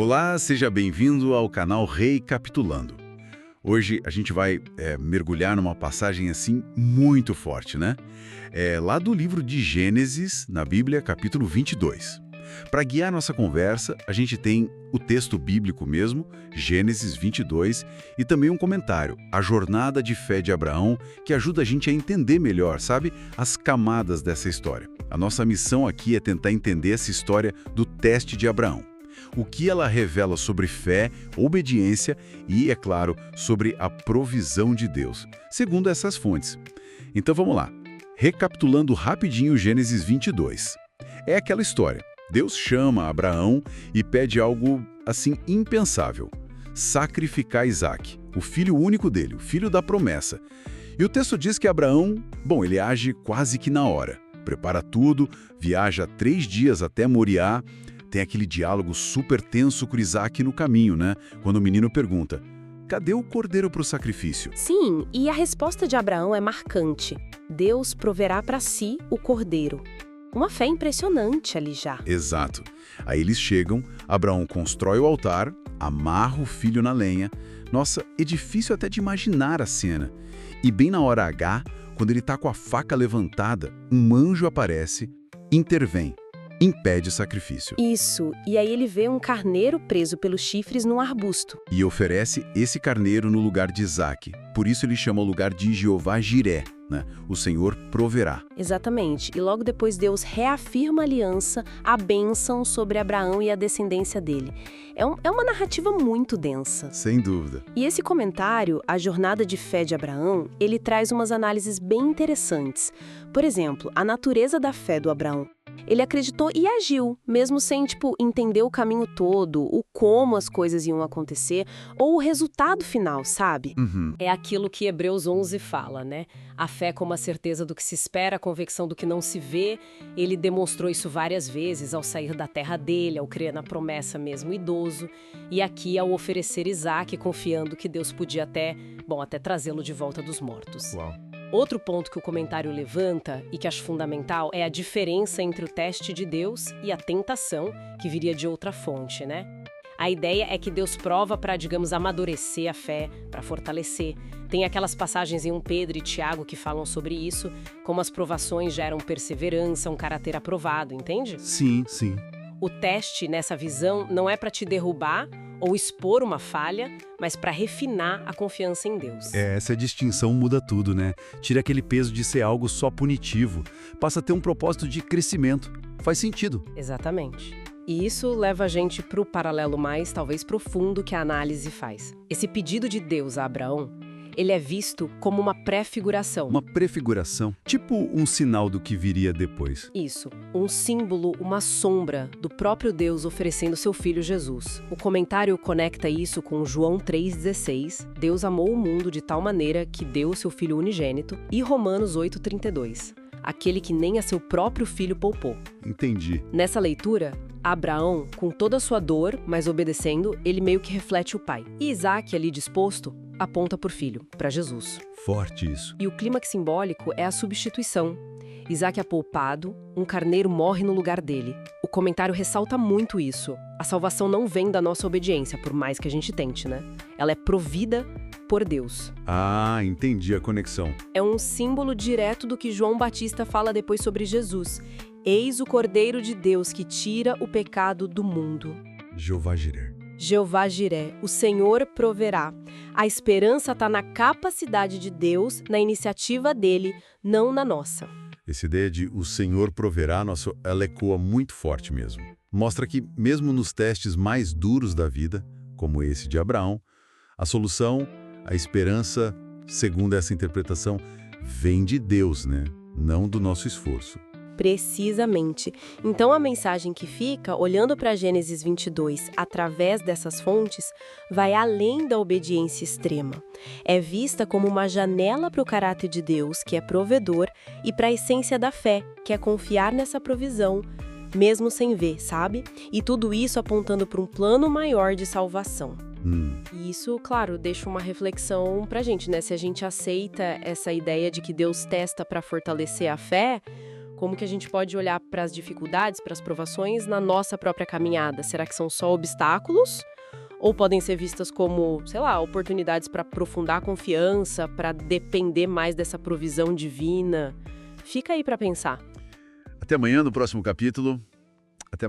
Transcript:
Olá, seja bem-vindo ao canal Recapitulando. Hoje a gente vai mergulhar numa passagem assim muito forte, né? Lá do livro de Gênesis, na Bíblia, capítulo 22. Para guiar nossa conversa, a gente tem o texto bíblico mesmo, Gênesis 22, e também um comentário, A Jornada de Fé de Abraão, que ajuda a gente a entender melhor, sabe, as camadas dessa história. A nossa missão aqui é tentar entender essa história do teste de Abraão. O que ela revela sobre fé, obediência e, é claro, sobre a provisão de Deus, segundo essas fontes. Então vamos lá. Recapitulando rapidinho Gênesis 22. É aquela história. Deus chama Abraão e pede algo, assim, impensável. Sacrificar Isaac, o filho único dele, o filho da promessa. E o texto diz que Abraão, ele age quase que na hora. Prepara tudo, viaja 3 dias até Moriá. Tem aquele diálogo super tenso com Isaac no caminho, né? Quando o menino pergunta, cadê o cordeiro para o sacrifício? Sim, e a resposta de Abraão é marcante. Deus proverá para si o cordeiro. Uma fé impressionante ali já. Exato. Aí eles chegam, Abraão constrói o altar, amarra o filho na lenha. Nossa, é difícil até de imaginar a cena. E bem na hora H, quando ele está com a faca levantada, um anjo aparece, intervém. Impede o sacrifício. Isso, e aí ele vê um carneiro preso pelos chifres num arbusto. E oferece esse carneiro no lugar de Isaac. Por isso ele chama o lugar de Jeová Jiré, né? O Senhor proverá. Exatamente, e logo depois Deus reafirma a aliança, a bênção sobre Abraão e a descendência dele. É uma narrativa muito densa. Sem dúvida. E esse comentário, A Jornada de Fé de Abraão, ele traz umas análises bem interessantes. Por exemplo, a natureza da fé do Abraão. Ele acreditou e agiu, mesmo sem, entender o caminho todo, o como as coisas iam acontecer, ou o resultado final, sabe? É aquilo que Hebreus 11 fala, né? A fé como a certeza do que se espera, a convicção do que não se vê. Ele demonstrou isso várias vezes ao sair da terra dele, ao crer na promessa mesmo idoso, e aqui ao oferecer Isaac, confiando que Deus podia até trazê-lo de volta dos mortos. Uau. Outro ponto que o comentário levanta, e que acho fundamental, é a diferença entre o teste de Deus e a tentação, que viria de outra fonte, né? A ideia é que Deus prova para, amadurecer a fé, para fortalecer. Tem aquelas passagens em 1 Pedro e Tiago que falam sobre isso, como as provações geram perseverança, um caráter aprovado, entende? Sim, sim. O teste, nessa visão, não é para te derrubar ou expor uma falha, mas para refinar a confiança em Deus. Essa distinção muda tudo, né? Tira aquele peso de ser algo só punitivo. Passa a ter um propósito de crescimento. Faz sentido. Exatamente. E isso leva a gente para o paralelo mais, talvez, profundo que a análise faz. Esse pedido de Deus a Abraão, ele é visto como uma prefiguração. Uma prefiguração, tipo um sinal do que viria depois. Isso, um símbolo, uma sombra do próprio Deus oferecendo seu filho Jesus. O comentário conecta isso com João 3,16, Deus amou o mundo de tal maneira que deu seu filho unigênito, e Romanos 8,32, aquele que nem a seu próprio filho poupou. Entendi. Nessa leitura, Abraão, com toda a sua dor, mas obedecendo, ele meio que reflete o pai. E Isaac, ali disposto, aponta por filho, para Jesus. Forte isso. E o clímax simbólico é a substituição. Isaac é poupado, um carneiro morre no lugar dele. O comentário ressalta muito isso. A salvação não vem da nossa obediência, por mais que a gente tente, né? Ela é provida por Deus. Ah, entendi a conexão. É um símbolo direto do que João Batista fala depois sobre Jesus. Eis o Cordeiro de Deus que tira o pecado do mundo. Jeová Jiré. Jeová Jiré, o Senhor proverá. A esperança está na capacidade de Deus, na iniciativa dele, não na nossa. Essa ideia de o Senhor proverá, ela ecoa muito forte mesmo. Mostra que, mesmo nos testes mais duros da vida, como esse de Abraão, a solução, a esperança, segundo essa interpretação, vem de Deus, né? Não do nosso esforço. Precisamente. Então a mensagem que fica, olhando para Gênesis 22 através dessas fontes, vai além da obediência extrema. É vista como uma janela para o caráter de Deus, que é provedor, e para a essência da fé, que é confiar nessa provisão, mesmo sem ver, sabe? E tudo isso apontando para um plano maior de salvação. E isso, claro, deixa uma reflexão pra gente, né? Se a gente aceita essa ideia de que Deus testa para fortalecer a fé, Como que a gente pode olhar para as dificuldades, para as provações na nossa própria caminhada? Será que são só obstáculos? Ou podem ser vistas como, sei lá, oportunidades para aprofundar a confiança, para depender mais dessa provisão divina? Fica aí para pensar. Até amanhã no próximo capítulo. Até mais.